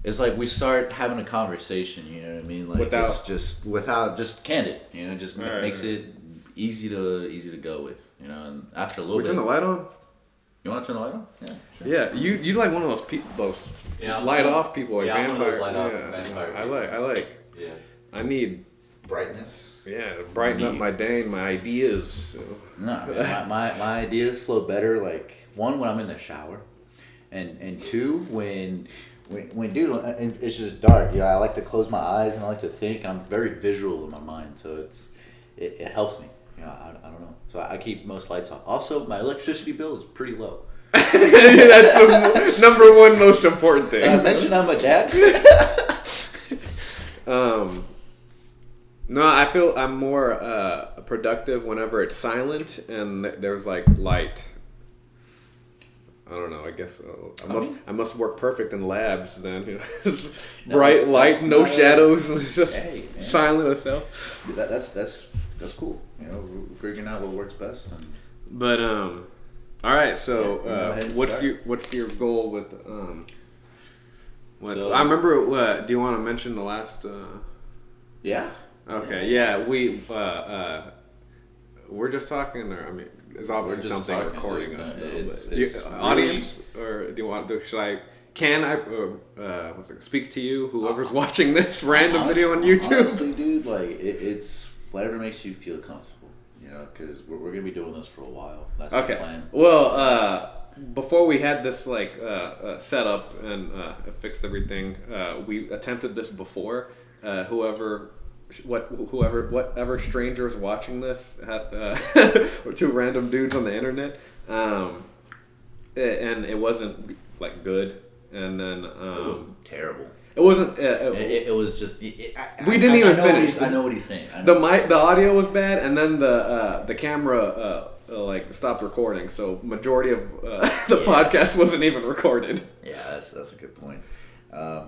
it's like we start having a conversation. You know what I mean? Like it's just just candid. You know, just makes it easy to go with. You know, and after a little bit. Turn the light on. You want to turn the light on? Yeah. Sure. Yeah, you like one of those light off people like vampire. Vampire. I like. Yeah. I need brightness. Yeah, to brighten up my day and my ideas. So. No, man, my ideas flow better. Like one, when I'm in the shower, and two, when dude, it's just dark. I like to close my eyes and I like to think. I'm very visual in my mind, so it helps me. I don't know. So I keep most lights off. Also, my electricity bill is pretty low. That's the number one most important thing. I mentioned I'm a dad. No, I feel I'm more productive whenever it's silent and there's like light. I don't know. I guess I must work perfect in labs then. Bright light, no shadows, just silent as hell. That's cool. Figuring out what works best. But all right. So what's your goal with So, I remember. Do you want to mention the last? Yeah. Okay. Yeah. We're just talking. Or I mean, there's obviously something recording us. Audience, or do you want to? Should I? Can I speak to you? Whoever's watching this random video on YouTube. Honestly, dude, like it's whatever makes you feel comfortable. Because we're gonna be doing this for a while. That's the plan. Well, before we had this set up and fixed everything, we attempted this before. Whatever strangers watching this, or two random dudes on the internet, and it wasn't like good. And then it wasn't terrible. It wasn't. It was just. We didn't even finish. I know what he's saying. The audio was bad, and then the camera stopped recording. So majority of the podcast wasn't even recorded. Yeah, that's a good point.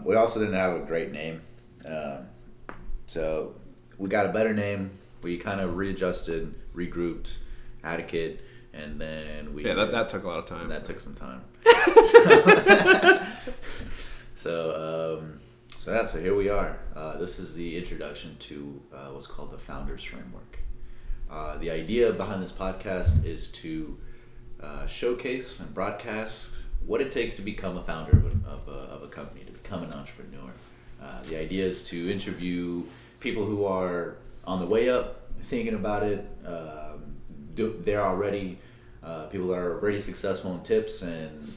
We also didn't have a great name, so we got a better name. We kind of readjusted, regrouped, had a kid, and then we. Yeah, that took a lot of time. That took some time. So here we are. This is the introduction to what's called the Founders Framework. The idea behind this podcast is to showcase and broadcast what it takes to become a founder of a company, to become an entrepreneur. The idea is to interview people who are on the way up, thinking about it. They're already people that are already successful in tips, and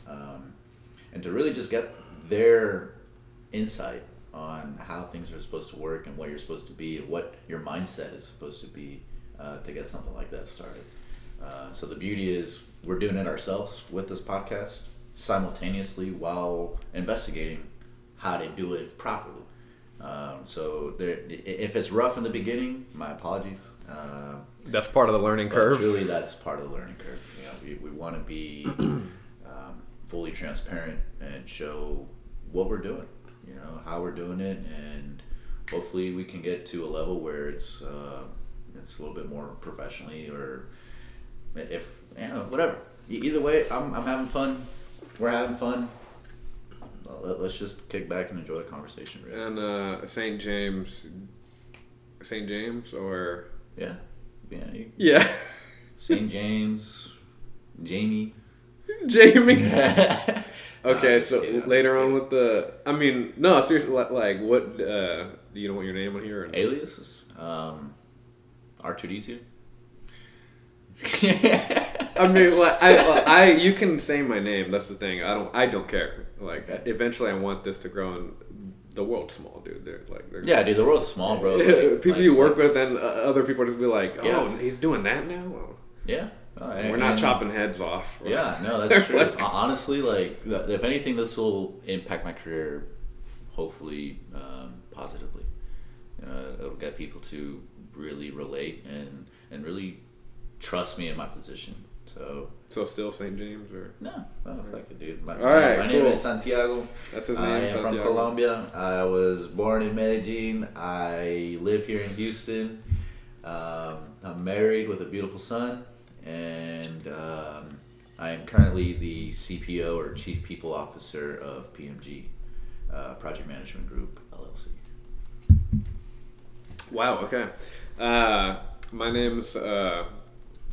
to really just get their insight on how things are supposed to work and what you're supposed to be and what your mindset is supposed to be to get something like that started. So the beauty is we're doing it ourselves with this podcast simultaneously while investigating how to do it properly. So if it's rough in the beginning, my apologies. That's part of the learning curve. Truly, that's part of the learning curve. We want to be fully transparent and show what we're doing, how we're doing it, and hopefully we can get to a level where it's a little bit more professionally, or if whatever. Either way, I'm having fun. We're having fun. Let's just kick back and enjoy the conversation. Really. And St. James, or yeah. St. James, Jamie. Okay, so later on with no, seriously, like what? Do you don't want your name on here? Aliases. R2D2. I mean, I you can say my name. That's the thing. I don't care. Like, eventually, I want this to grow, and the world's small, dude. They're yeah, dude. The world's small, bro. People you work with, and other people just be like, "Oh, he's doing that now." Well, yeah. We're not chopping heads off. Yeah, no, that's true. Honestly, if anything, this will impact my career, hopefully, positively. It'll get people to really relate and really trust me in my position. So still St. James, or no, fuck it, dude. My name is Santiago. That's his name. I am Santiago. from Colombia. I was born in Medellin. I live here in Houston. I'm married with a beautiful son. And I am currently the CPO, or Chief People Officer, of PMG. Project Management Group LLC. Wow. Okay. My name's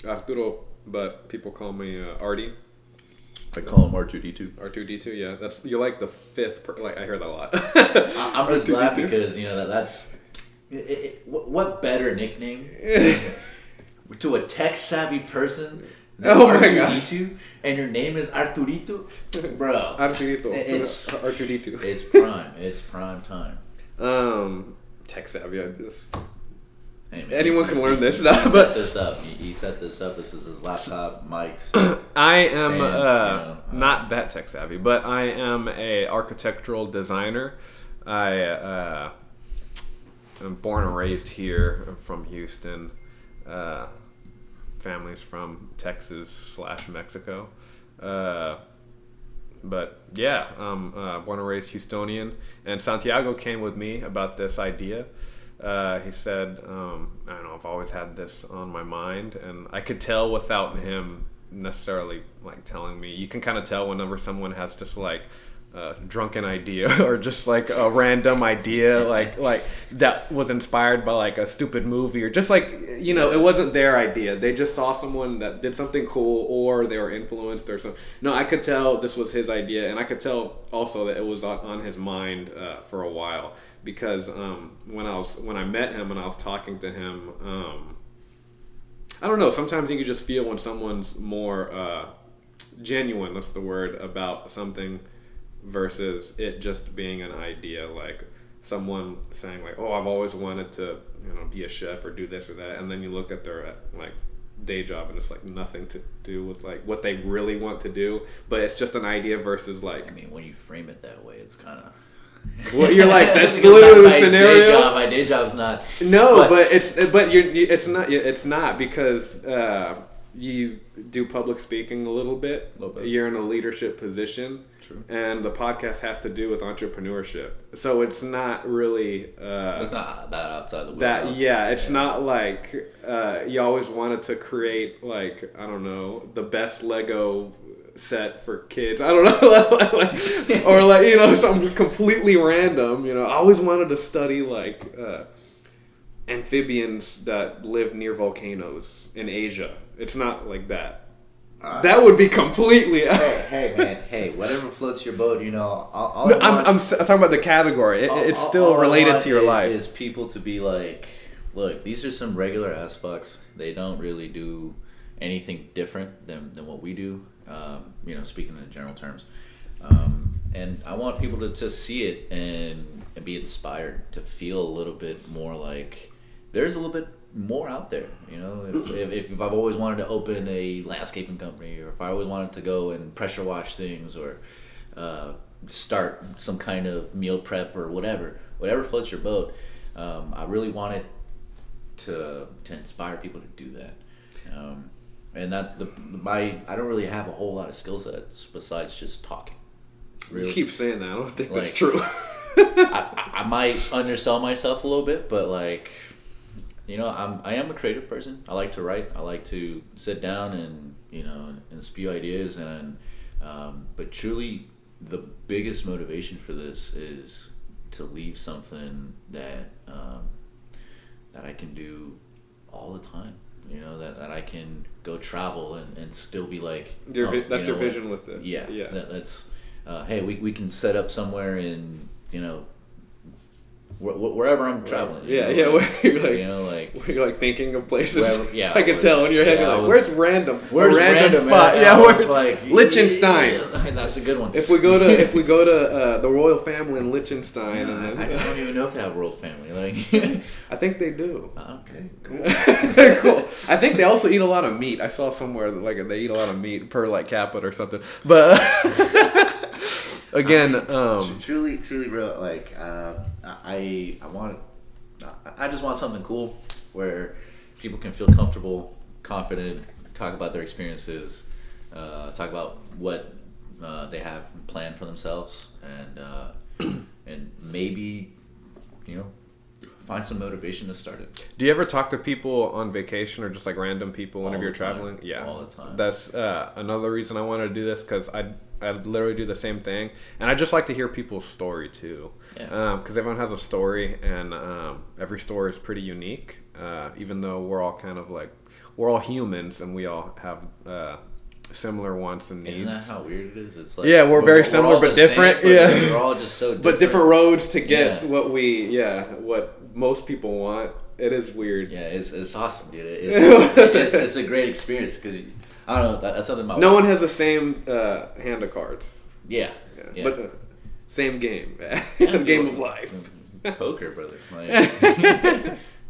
Arturo, but people call me Artie. I call him R2D2. R2D2, yeah. You're like the fifth. Like I hear that a lot. I'm just glad because that's what better nickname to a tech savvy person than R2D2, and your name is Arturito, bro. Arturito. It's R2D2. It's prime. It's prime time. Tech savvy. I just. Hey, man, anyone can learn this. Set this up. He set this up. This is his laptop, mics. I am not that tech savvy, but I am a architectural designer. I am born and raised here. I'm from Houston. Family's from Texas/Mexico. But yeah, I'm born and raised Houstonian. And Santiago came with me about this idea. He said, I don't know, I've always had this on my mind, and I could tell without him necessarily like telling me. You can kind of tell whenever someone has just like a drunken idea or just like a random idea, like that was inspired by like a stupid movie or just like, it wasn't their idea. They just saw someone that did something cool or they were influenced or something. No, I could tell this was his idea, and I could tell also that it was on his mind for a while. Because when I met him and I was talking to him, I don't know. Sometimes you can just feel when someone's more genuine. That's the word, about something, versus it just being an idea. Like someone saying like, "Oh, I've always wanted to, be a chef or do this or that," and then you look at their like day job and it's like nothing to do with like what they really want to do, but it's just an idea versus like. I mean, when you frame it that way, it's kind of. Well, you're like that's literally the scenario. My day job's not. No, but it's not because you do public speaking a little bit. You're in a leadership position. True. And the podcast has to do with entrepreneurship, so it's not really. It's not that outside the wheelhouse. It's not like you always wanted to create like I don't know the best Lego set for kids. I don't know, or like something completely random. I always wanted to study like amphibians that live near volcanoes in Asia. It's not like that. That would be completely. Hey man, hey, whatever floats your boat. I'm talking about the category. It's still related to your life. Is people to be like, look, these are some regular ass fucks. They don't really do anything different than what we do. Speaking in general terms, and I want people to just see it and be inspired, to feel a little bit more like there's a little bit more out there. If I've always wanted to open a landscaping company, or if I always wanted to go and pressure wash things, or start some kind of meal prep or whatever floats your boat, I really wanted to inspire people to do that. And I don't really have a whole lot of skill sets besides just talking. Really. You keep saying that. I don't think that's true. I might undersell myself a little bit, but I am a creative person. I like to write. I like to sit down and spew ideas. But truly, the biggest motivation for this is to leave something that I can do all the time. That I can go travel and still be like... That's your vision with it. Yeah. That's... hey, we can set up somewhere in, wherever I'm traveling. You're like thinking of places. Wherever, I can tell in your head. You're like, where's random? Where's random spot? Man? Yeah, where's like Liechtenstein? That's a good one. If we go to the royal family in Liechtenstein, I don't even know if they have a royal family. I think they do. Okay, cool. Cool. I think they also eat a lot of meat. I saw somewhere that they eat a lot of meat per capita or something. But again, truly, bro. I just want something cool where people can feel comfortable, confident, talk about their experiences, talk about what they have planned for themselves, and maybe find some motivation to start it. Do you ever talk to people on vacation or just like random people whenever you're traveling? Yeah, all the time. That's another reason I wanted to do this, because I I literally do the same thing, and I just like to hear people's story too. Yeah. Because everyone has a story, and every story is pretty unique. Even though we're all kind of like we're all humans, and we all have similar wants and needs. Isn't that how weird it is? It's like we're very similar but different. Same, but we're all just so different. But different roads to get what most people want. It is weird. Yeah, it's awesome, dude. It's a great experience because I don't know. That's something. No one has the same hand of cards. Yeah. But same game. The game of life. Poker, brother. Like,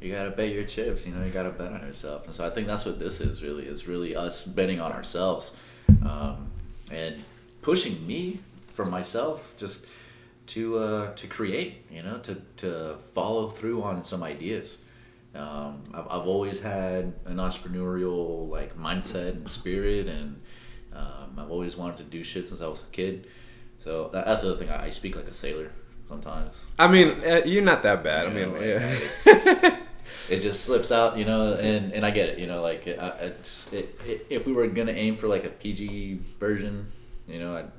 you gotta bet your chips. You gotta bet on yourself. And so I think that's what this is really. It's really us betting on ourselves, and pushing me for myself just to create. To follow through on some ideas. I've always had an entrepreneurial like mindset and spirit, and I've always wanted to do shit since I was a kid. So that's the other thing. I speak like a sailor sometimes. I mean, you're not that bad. It just slips out, and I get it. Like if we were gonna aim for like a PG version,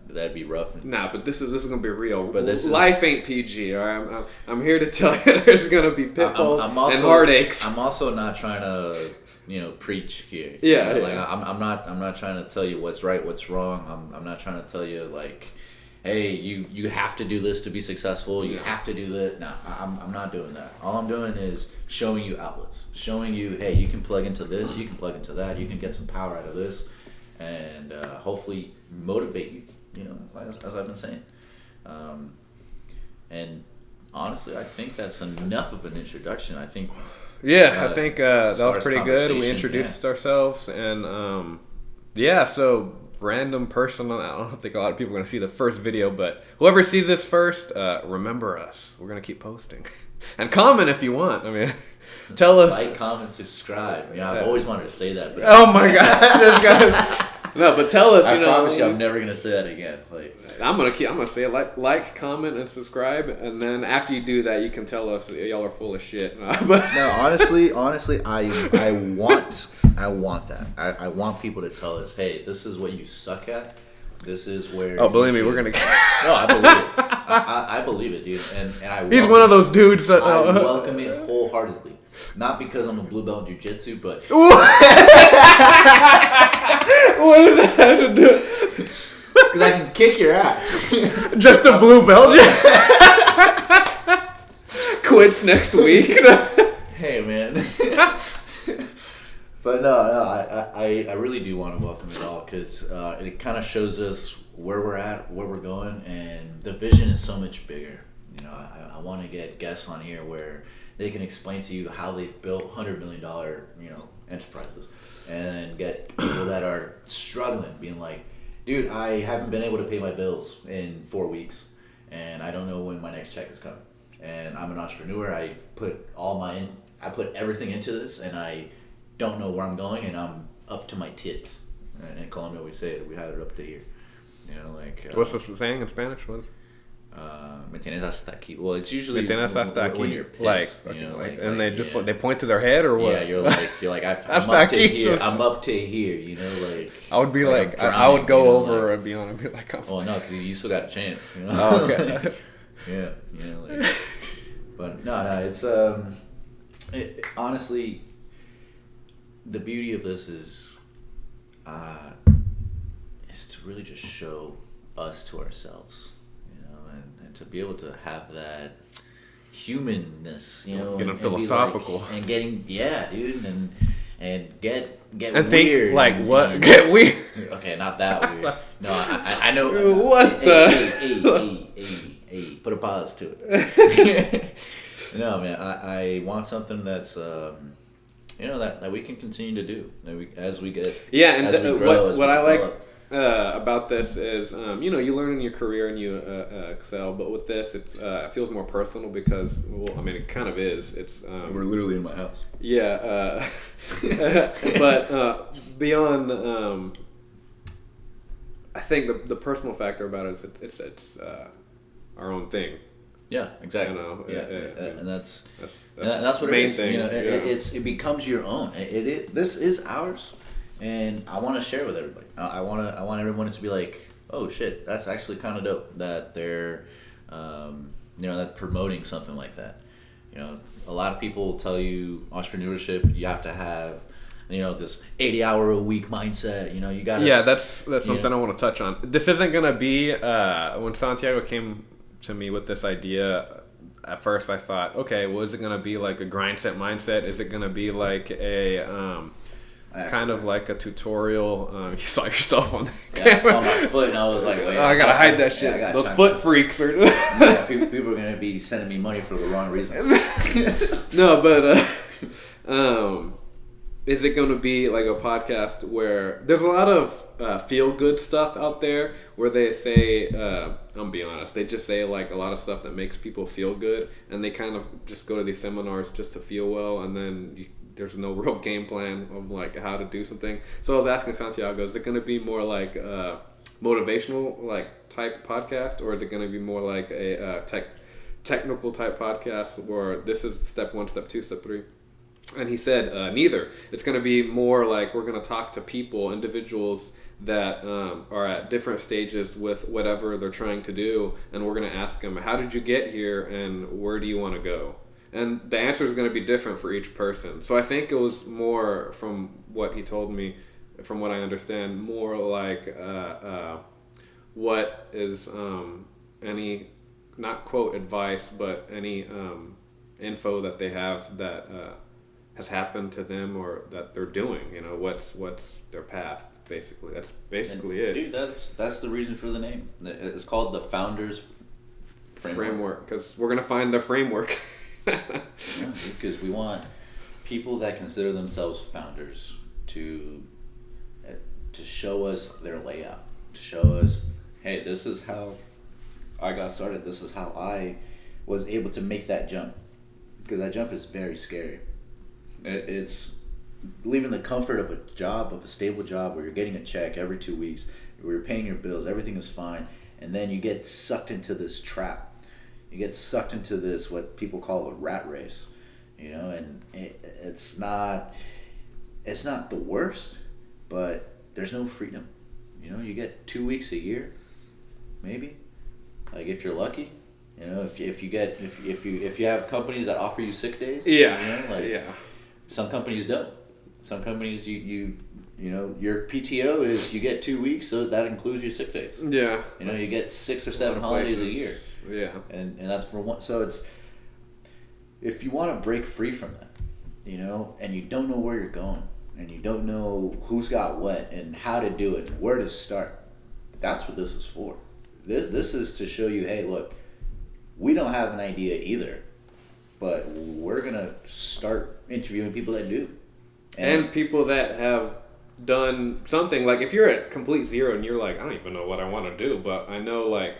that'd be rough. Nah, but this is gonna be real. But life ain't PG. All right, I'm here to tell you, there's gonna be pitfalls and heartaches. I'm also not trying to, preach here. Yeah, Like I'm not trying to tell you what's right, what's wrong. I'm not trying to tell you like, hey, you have to do this to be successful. You have to do that. No, I'm not doing that. All I'm doing is showing you outlets, showing you, hey, you can plug into this, you can plug into that, you can get some power out of this, and hopefully motivate you. As I've been saying, and honestly, I think that's enough of an introduction. I think. Yeah, I think that was pretty good. We introduced ourselves, and so random person. I don't think a lot of people are going to see the first video, but whoever sees this first, remember us. We're going to keep posting. And comment if you want. I mean, tell us. Like, comment, subscribe. I've always wanted to say that. But oh my God. No, but tell us. I promise you, I'm never going to say that again. Like, I'm gonna say it. Like, comment, and subscribe, and then after you do that, you can tell us y'all are full of shit. But no, honestly, I want that. I want people to tell us, hey, this is what you suck at. This is where. Oh, believe me, we're gonna. No, I believe it. I believe it, dude. And I. He's one of those dudes. That, I welcome it wholeheartedly. Not because I'm a blue belt in jiu-jitsu, but. What does that have to do? Because I can kick your ass. Just a blue belt? Quits next week. Hey, man. But no, I really do want to welcome it all because it kind of shows us where we're at, where we're going, and the vision is so much bigger. I want to get guests on here where they can explain to you how they've built $100 million, enterprises, and get people that are struggling, being like, dude, I haven't been able to pay my bills in 4 weeks, and I don't know when my next check is coming. And I'm an entrepreneur. I put everything into this, and I don't know where I'm going, and I'm up to my tits. In Colombia, we say it. We had it up to here. What's this saying in Spanish? What is? Me tienes hasta aquí. Well, it's usually me tienes hasta aquí. When you're pissed, and they just they point to their head or what? Yeah, you're like I'm up to here. I'm up to here. I would be like I would go over and be on and be like, oh no, because you still got a chance. Oh, okay. Yeah, but no, it's honestly, the beauty of this is to really just show us to ourselves. And to be able to have that humanness, getting philosophical and getting dude, and get and weird, think like what get weird. Okay, not that weird. No, I know what hey, put a pause to it. No, man, I want something that's that we can continue to do as we get and what I like about this is you learn in your career and you excel, but with this it feels more personal because it kind of is. It's we're literally in my house. Yeah, but beyond I think the personal factor about it is it's our own thing. Yeah, exactly. And that's what main it is. Thing. It becomes your own. This is ours, and I want to share with everybody. I want everyone to be like, oh shit, that's actually kind of dope that they're, that promoting something like that. A lot of people tell you entrepreneurship, you have to have, this 80-hour-a-week mindset. You got to. Yeah, that's something I want to touch on. This isn't gonna be when Santiago came to me with this idea. At first, I thought, okay, well, is it gonna be like a grind set mindset? Is it gonna be like a kind of like a tutorial? You saw yourself on. Yeah, I saw my foot and I was like, wait, I gotta hide that shit. Those foot freaks are. Yeah, people are gonna be sending me money for the wrong reasons. No, but is it gonna be like a podcast where there's a lot of feel good stuff out there where they say, I'm gonna be honest, they just say like a lot of stuff that makes people feel good, and they kind of just go to these seminars just to feel well, and then there's no real game plan of like how to do something. So I was asking Santiago, is it going to be more like motivational like type podcast, or is it going to be more like a technical type podcast where this is step 1, step 2, step 3? And he said neither. It's going to be more like we're going to talk to people, individuals that are at different stages with whatever they're trying to do, and we're going to ask them, how did you get here and where do you want to go? And the answer is going to be different for each person. So I think it was more, from what he told me, from what I understand, more like what is any, not quote advice, but any info that they have that has happened to them or that they're doing. What's their path, basically. That's basically it. Dude, that's the reason for the name. It's called the Founders Framework, because we're going to find the framework. Because we want people that consider themselves founders to show us their layout, to show us, hey, this is how I got started, this is how I was able to make that jump, because that jump is very scary. It's leaving the comfort of a stable job where you're getting a check every 2 weeks, where you're paying your bills, everything is fine, and then you get sucked into this trap. You get sucked into this, what people call a rat race, and it's not the worst, but there's no freedom. You get 2 weeks a year, maybe, like if you're lucky. If you have companies that offer you sick days. Yeah. Some companies don't. Some companies your PTO is you get 2 weeks, so that includes your sick days. Yeah. You get 6 or 7 holidays a year. Yeah. And that's for one. So it's, if you want to break free from that, and you don't know where you're going, and you don't know who's got what and how to do it and where to start, that's what this is for. This is to show you, hey, look, we don't have an idea either, but we're going to start interviewing people that do. And people that have done something. Like if you're at complete zero and you're like, I don't even know what I want to do, but I know like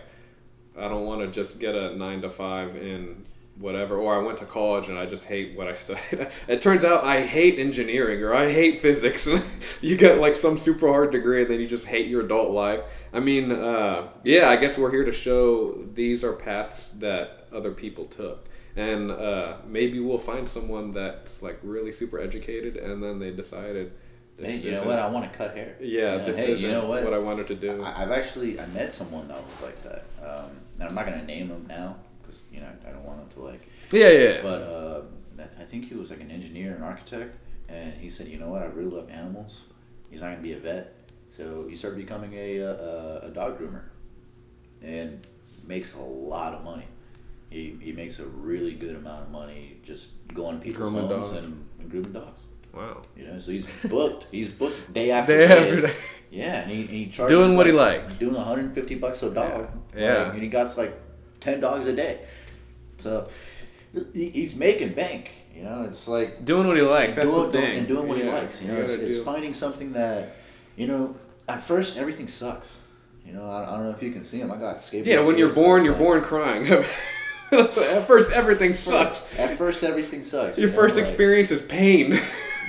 I don't want to just get a 9 to 5 in whatever, or I went to college and I just hate what I studied. It turns out I hate engineering or I hate physics. You get like some super hard degree and then you just hate your adult life. I mean, I guess we're here to show these are paths that other people took. And maybe we'll find someone that's like really super educated and then they decided, hey, you know what? I want to cut hair. Yeah, this isn't what I wanted to do. I met someone that was like that. And I'm not going to name him now because, I don't want him to like... Yeah. But I think he was like an engineer and architect. And he said, you know what? I really love animals. He's not going to be a vet. So he started becoming a dog groomer. And makes a lot of money. He makes a really good amount of money just going to people's homes and grooming dogs. Wow. So he's booked. He's booked day after day. Yeah, and he charges doing what he likes. Doing $150 a dog. Yeah. And he got like 10 dogs a day. So he's making bank. It's like doing what he likes. That's the thing. And doing what he likes. It's finding something that at first everything sucks. I don't know if you can see him. I got skateboards. Yeah, when you're born crying. At first everything sucks. At first everything sucks. Your first experience is pain.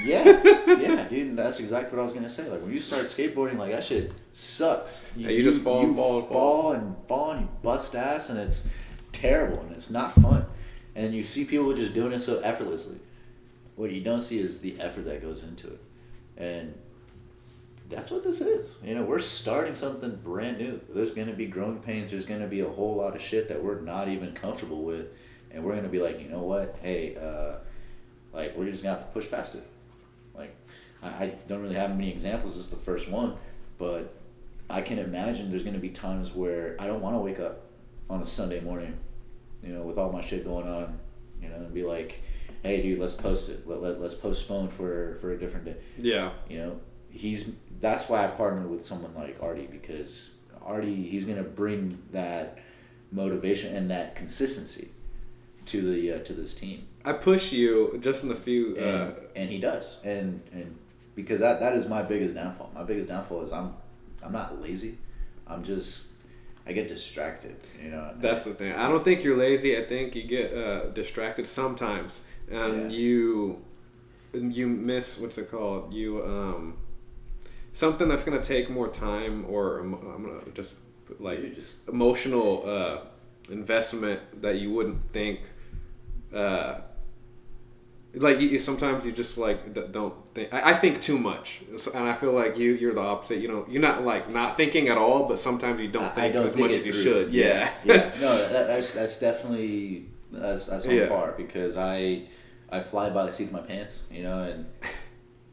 Yeah, dude, that's exactly what I was gonna say. Like when you start skateboarding, like that shit sucks. You just fall and you bust ass, and it's terrible and it's not fun. And you see people just doing it so effortlessly. What you don't see is the effort that goes into it. And that's what this is. We're starting something brand new. There's going to be growing pains. There's going to be a whole lot of shit that we're not even comfortable with. And we're going to be like, you know what? Hey, like, we're just going to have to push past it. Like, I don't really have many examples. This is the first one. But I can imagine there's going to be times where I don't want to wake up on a Sunday morning, with all my shit going on, and be like, hey, dude, let's post it. Let's postpone for a different day. Yeah. That's why I partnered with someone like Artie, because Artie, he's gonna bring that motivation and that consistency to this team. I push you just in the few, and he does, and because that is my biggest downfall. My biggest downfall is I'm not lazy. I get distracted. That's the thing. I don't think you're lazy. I think you get distracted sometimes, and you miss what's it called? You something that's gonna take more time, or I'm gonna just emotional investment that you wouldn't think. Sometimes you just don't think. I think too much, and I feel like you're the opposite. You're not not thinking at all, but sometimes you don't think as much as you should. Yeah. No, that's definitely that's on par, because I fly by the seat of my pants, and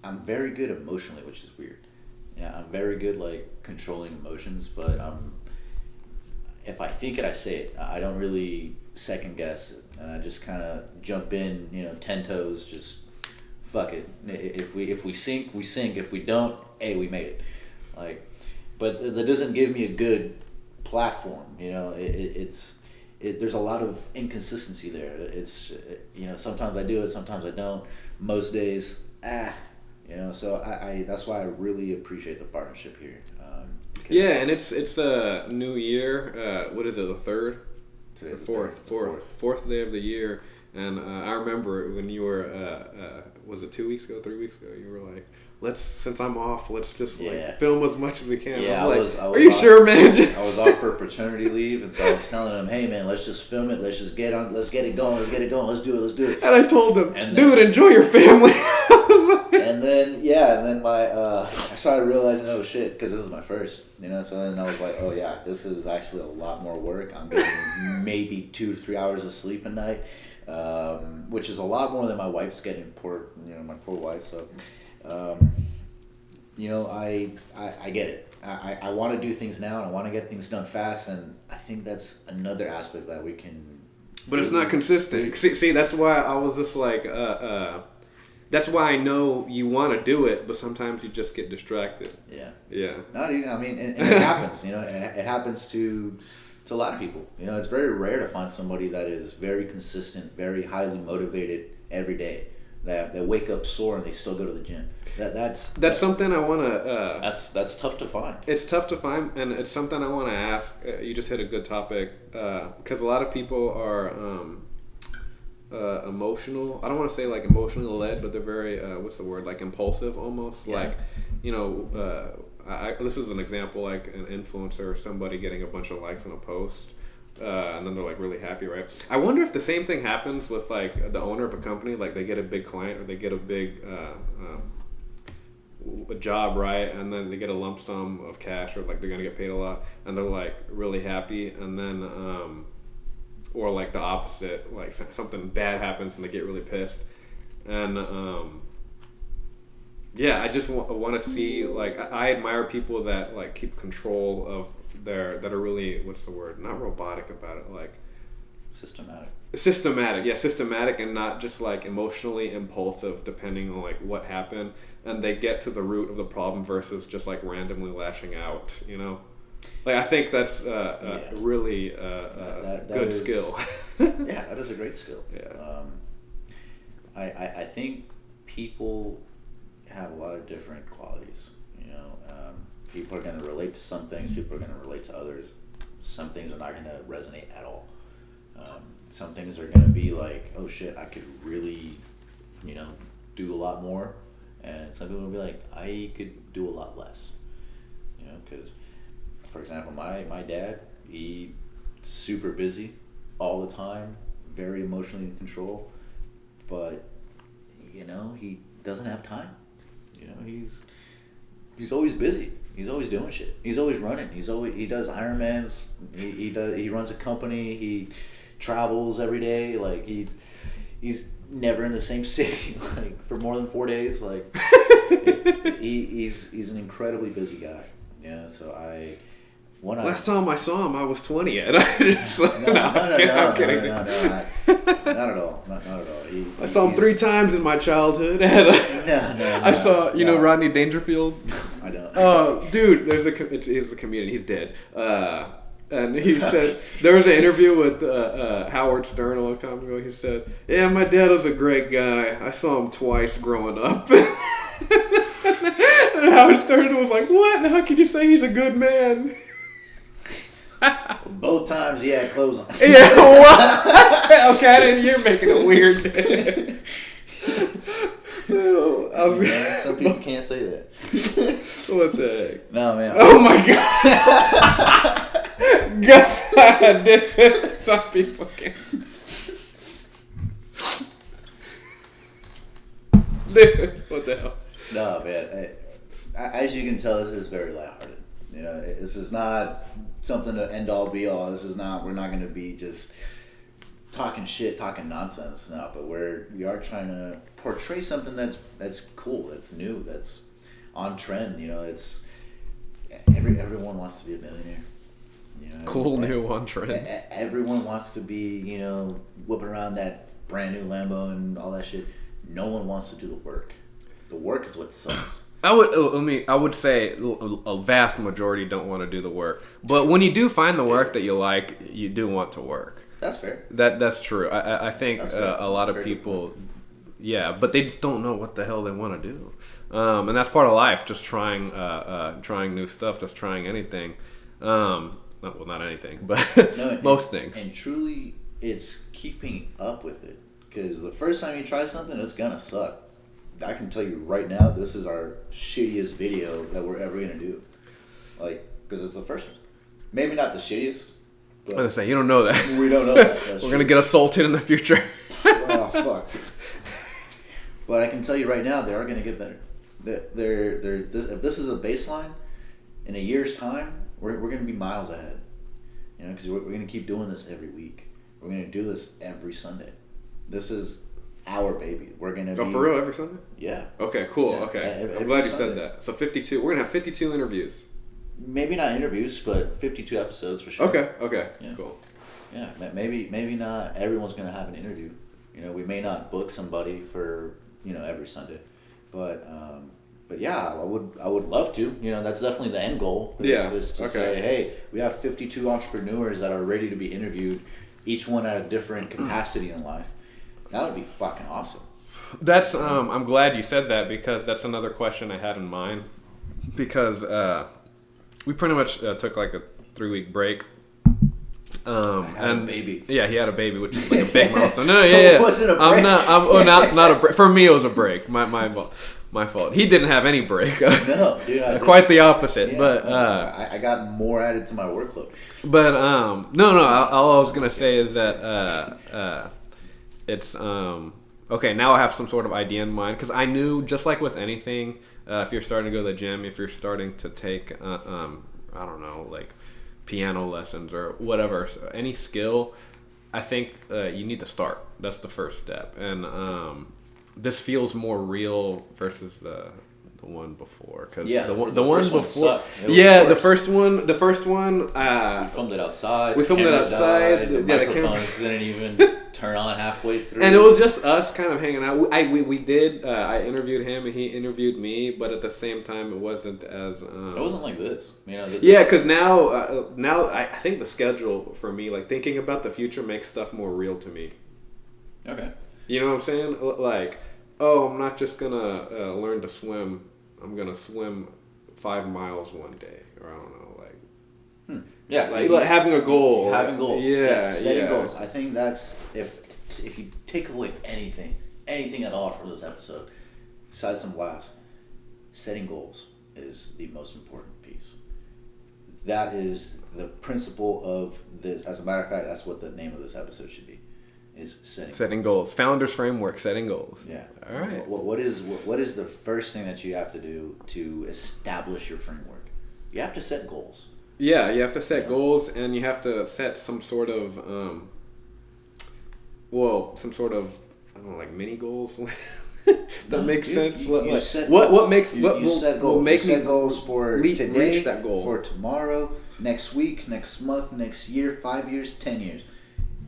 I'm very good emotionally, which is weird. Yeah, I'm very good controlling emotions, but if I think it, I say it. I don't really second guess it, and I just kind of jump in, 10 toes, just fuck it. If we sink, we sink. If we don't, hey, we made it. But that doesn't give me a good platform. There's a lot of inconsistency there. It's sometimes I do it, sometimes I don't. Most days, So I that's why I really appreciate the partnership here. And it's a new year. What is it? The third, fourth day of the year. And I remember when you were, was it 2 weeks ago, 3 weeks ago? You were like, since I'm off, let's just film as much as we can. Yeah, I'm I was are you off, sure, man? I was off for paternity leave, and so I was telling him, hey man, let's just film it. Let's just get it going. Let's do it. And I told him, dude, enjoy your family. And then I started realizing, oh shit, because this is my first, so then I was like, oh yeah, this is actually a lot more work. I'm getting maybe 2 to 3 hours of sleep a night, which is a lot more than my wife's getting, my poor wife. So, I get it. I want to do things now, and I want to get things done fast, and I think that's another aspect that we can. But it's not consistent. See, that's why I was just that's why I know you want to do it, but sometimes you just get distracted. Yeah. Not even. I mean, and it happens. It happens to a lot of people. It's very rare to find somebody that is very consistent, very highly motivated every day. That wake up sore and they still go to the gym. That's something I want to. That's tough to find. It's tough to find, and it's something I want to ask. You just hit a good topic, because a lot of people are emotional. I don't want to say emotionally led, but they're very what's the word? Impulsive almost. Yeah. This is an example, an influencer or somebody getting a bunch of likes on a post. And then they're really happy, right? I wonder if the same thing happens with the owner of a company, they get a big client or they get a big a job, right? And then they get a lump sum of cash, or they're gonna get paid a lot, and they're really happy, and then or the opposite, something bad happens and they get really pissed, and I just want to see I admire people that keep control of that are really, what's the word, not robotic about it, systematic and not just emotionally impulsive depending on what happened, and they get to the root of the problem versus just randomly lashing out. I think that's really that good skill. Yeah, that is a great skill. Yeah. I think people have a lot of different qualities. People are going to relate to some things. People are going to relate to others. Some things are not going to resonate at all. Some things are going to be oh shit, I could really, do a lot more. And some people will be I could do a lot less. Because, for example, my dad, he's super busy all the time, very emotionally in control. But, he doesn't have time. he's always busy. He's always doing shit. He's always running. He does Ironmans. He runs a company. He travels every day. Like he's never in the same city like for more than 4 days. Like he's an incredibly busy guy. Yeah. So last time I saw him, I was 20 yet. I'm kidding. No, not at all. Not at all. I saw him 3 times in my childhood. I saw, you know, Rodney Dangerfield. I know. Dude, he's a comedian. He's dead. And he said there was an interview with Howard Stern a long time ago. He said, "Yeah, my dad was a great guy. I saw him twice growing up." And Howard Stern was like, "What? How can you say he's a good man?" Both times he had clothes on. Yeah, what? Okay, you're making it weird. Some people can't say that. What the heck? No, man. Oh my god. God, some people can't. Dude, what the hell? No, man. As you can tell, this is very lighthearted. You know, this is not something to end all be all. We're not going to be just talking shit, talking nonsense now, but we are trying to portray something that's cool, that's new, that's on trend. You know, it's everyone wants to be a millionaire. You know, cool, new, on trend. Everyone wants to be, you know, whipping around that brand new Lambo and all that shit. No one wants to do the work. The work is what sucks. I would say a vast majority don't want to do the work. But when you do find the work that you like, you do want to work. That's fair. That's true. I think a lot of people, yeah, but they just don't know what the hell they want to do. And that's part of life, just trying new stuff, just trying anything. Well, not anything, but most things. And truly, it's keeping up with it. Because the first time you try something, it's going to suck. I can tell you right now, this is our shittiest video that we're ever going to do. Like, because it's the first one. Maybe not the shittiest. But I was going to say, you don't know that. We don't know that. We're going to get assaulted in the future. Oh, fuck. But I can tell you right now, they are going to get better. If this is a baseline, in a year's time, we're going to be miles ahead. You know, because we're going to keep doing this every week. We're going to do this every Sunday. This is our baby. We're going to be... Oh, for real? Every Sunday? Yeah. Okay, cool. Yeah, okay. I'm glad you said that. So 52. We're going to have 52 interviews. Maybe not interviews, but 52 episodes for sure. Okay. Yeah. Cool. Yeah, maybe not everyone's going to have an interview. You know, we may not book somebody for, you know, every Sunday. But yeah, I would love to. You know, that's definitely the end goal. Yeah. Is to say, hey, we have 52 entrepreneurs that are ready to be interviewed, each one at a different capacity in life. That would be fucking awesome. That's I'm glad you said that, because that's another question I had in mind. Because we pretty much took like a 3-week break. I had a baby. Yeah, he had a baby, which is like a big milestone. No, yeah. It wasn't a break. Not a break. For me, it was a break. My fault. He didn't have any break. No, dude. Quite the opposite. Yeah, but I got more added to my workload. But no. All I was gonna say is that it's okay. Now I have some sort of idea in mind, because I knew, just like with anything, if you're starting to go to the gym, if you're starting to take I don't know, like piano lessons or whatever, so any skill, I think you need to start. That's the first step. And this feels more real versus the one before, because the one before, the first one we filmed it outside. The microphones didn't even turn on halfway through, and it was just us kind of hanging out. We did I interviewed him and he interviewed me, but at the same time it wasn't as it wasn't like this, you know. Because now I think the schedule for me, like thinking about the future, makes stuff more real to me. Okay. You know what I'm saying? Like, oh, I'm not just gonna learn to swim. I'm gonna swim 5 miles one day, or I don't know, like. Yeah, like having a goal. Having goals. Yeah, setting goals. I think that's if you take away anything at all from this episode, besides some laughs, setting goals is the most important piece. That is the principle of this. As a matter of fact, that's what the name of this episode should be. is setting goals. Founders framework, setting goals. Yeah. All right. What is the first thing that you have to do to establish your framework? You have to set goals. Yeah, you have to set goals, and you have to set some sort of I don't know, like mini goals. That makes sense. You set goals for today, reach that goal. For tomorrow, next week, next month, next year, 5 years, 10 years.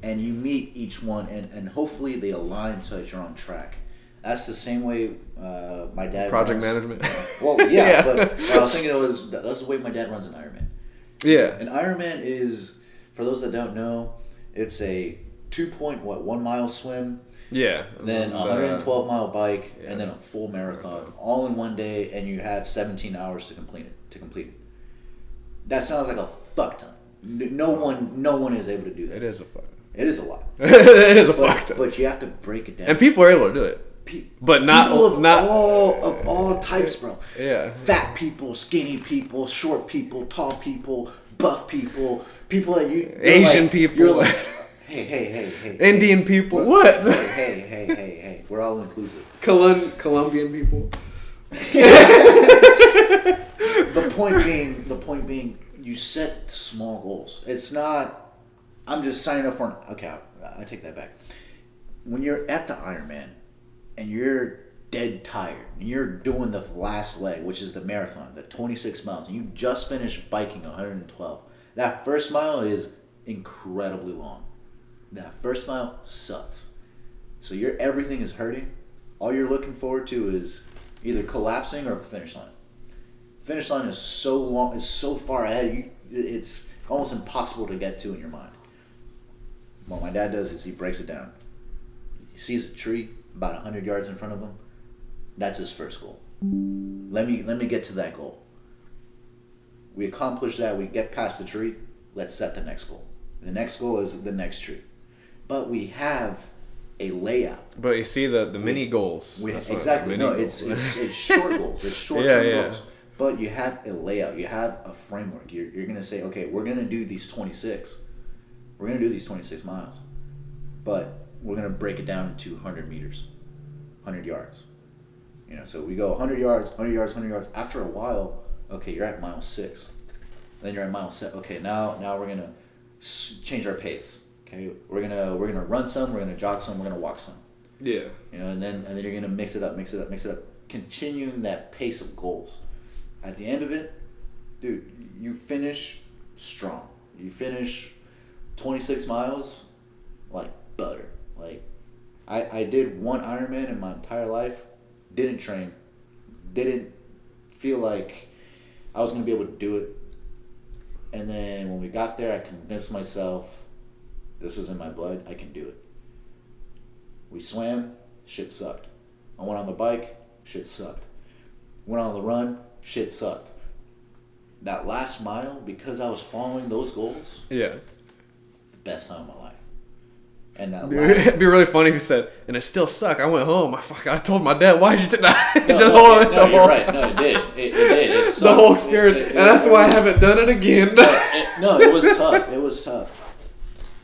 And you meet each one, and hopefully they align so that you're on track. That's the same way my dad Project runs. management. Well, yeah, but what I was thinking that's the way my dad runs an Ironman. Yeah. An Ironman is, for those that don't know, it's a 2.1 mile swim. Yeah. Then a 112 mile bike, and then a full marathon, all in one day, and you have 17 hours to complete it. That sounds like a fuck ton. No one is able to do that. It is a fuck. It is a lot. It is a fuck ton. But you have to break it down. And people are able to do it. But not all types, bro. Yeah. Fat people, skinny people, short people, tall people, buff people that Asian people. You're like, hey. Indian people. What? Hey. We're all inclusive. Colombian people. The point being, you set small goals. It's not, I'm just signing up for an, okay, I take that back. When you're at the Ironman and you're dead tired and you're doing the last leg, which is the marathon, the 26 miles, and you just finished biking 112, that first mile is incredibly long. That first mile sucks. So everything is hurting. All you're looking forward to is either collapsing or finish line. Finish line is so long, is so far ahead, it's almost impossible to get to in your mind. What my dad does is he breaks it down. He sees a tree about 100 yards in front of him. That's his first goal. Let me get to that goal. We accomplish that. We get past the tree. Let's set the next goal. The next goal is the next tree. But we have a layout. But you see the mini goals. Exactly. No, it's short goals. It's short-term goals. But you have a layout. You have a framework. You're going to say, okay, we're going to do these 26. We're going to do these 26 miles. But we're going to break it down into 100 meters, 100 yards. So we go 100 yards, 100 yards, 100 yards. After a while, okay, you're at mile 6. Then you're at mile 7. Okay, now we're going to change our pace. Okay, we're gonna run some, we're gonna jog some, we're gonna walk some. Yeah. And then you're gonna mix it up, continuing that pace of goals. At the end of it, dude, you finish strong. You finish 26 miles like butter. Like I did one Ironman in my entire life, didn't train, didn't feel like I was gonna be able to do it. And then when we got there, I convinced myself, this is in my blood, I can do it. We swam, shit sucked. I went on the bike, shit sucked. Went on the run, shit sucked. That last mile, because I was following those goals, the best time of my life. And that it'd be really funny if you said, and it still sucked. I went home. I told my dad, why did you not? No, you're right. No, it did. It did. It sucked. The whole experience. And that's why I haven't done it again. It was tough. It was tough.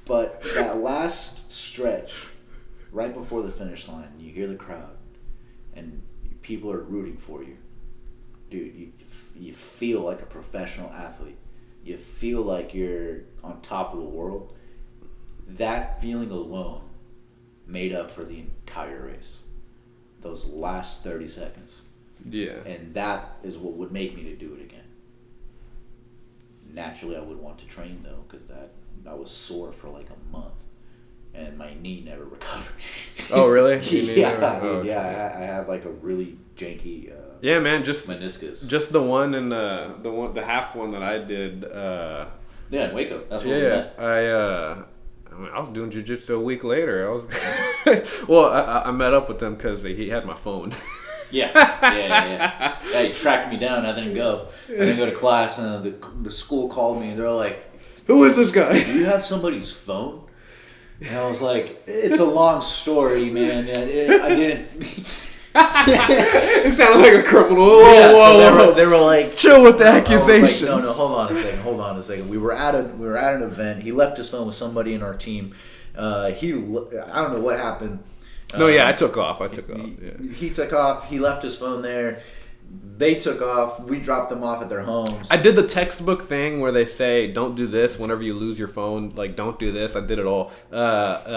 But that last stretch, right before the finish line, you hear the crowd, and people are rooting for you. Dude, you feel like a professional athlete. You feel like you're on top of the world. That feeling alone made up for the entire race. Those last 30 seconds. Yeah. And that is what would make me to do it again. Naturally, I would want to train, though, because I was sore for like a month, and my knee never recovered. Oh, really? I have like a really janky just meniscus. Just the one and the half one that I did. In Waco. That's what we met. I was doing jiu-jitsu a week later. I met up with him because he had my phone. Yeah, he tracked me down. I didn't go. I didn't go to class, and the school called me, and they're like, "Who is this guy? Do you have somebody's phone?" And I was like, "It's a long story, man. I didn't." It sounded like a criminal. Whoa. They were like, chill with the accusations. Like, no, hold on a second. We were at an event. He left his phone with somebody in our team, I don't know what happened. No, yeah, I took off. Yeah. He took off. He left his phone there. They took off. We dropped them off at their homes. I did the textbook thing where they say, don't do this whenever you lose your phone. Like, don't do this. I did it all.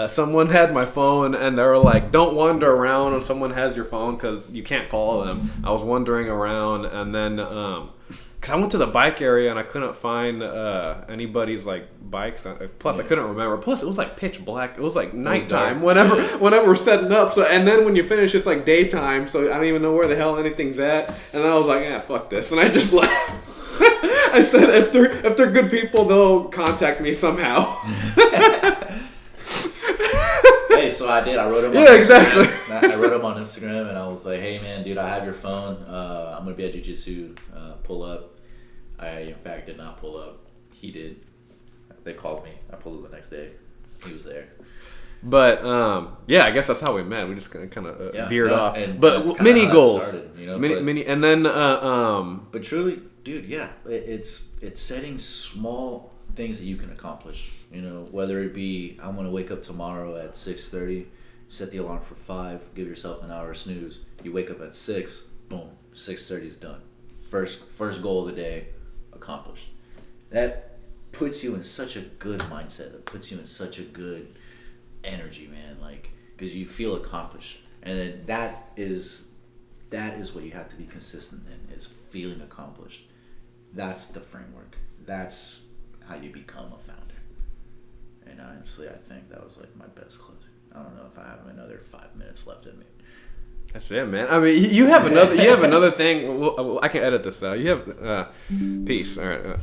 Someone had my phone, and they were like, don't wander around when someone has your phone because you can't call them. I was wandering around, and then because I went to the bike area, and I couldn't find anybody's, like, bikes. Plus, I couldn't remember. Plus, it was, like, pitch black. It was, like, nighttime whenever we're setting up. So, and then when you finish, it's, like, daytime. So I don't even know where the hell anything's at. And then I was like, fuck this. And I just left. I said, if they're good people, they'll contact me somehow. Hey, so I did. I wrote him on Instagram. Exactly. I wrote him on Instagram, and I was like, hey, man, dude, I have your phone. I'm going to be at jiu-jitsu. Pull up. I, in fact, did not pull up. He did. They called me. I pulled up the next day. He was there. But, yeah, I guess that's how we met. We just kind of veered off. But mini goals. Started, mini, and then... but truly, dude, yeah, it's setting small things that you can accomplish. Whether it be, I'm going to wake up tomorrow at 6:30, set the alarm for 5, give yourself an hour snooze. You wake up at 6, boom, 6:30 is done. First goal of the day accomplished. That puts you in such a good mindset. That puts you in such a good energy, man. Like, because you feel accomplished, and then that is what you have to be consistent in, is feeling accomplished. That's the framework. That's how you become a founder. And honestly, I think that was like my best closing. I don't know if I have another 5 minutes left in me. That's it, man. I mean, you have another thing. I can edit this out. You have peace. All right.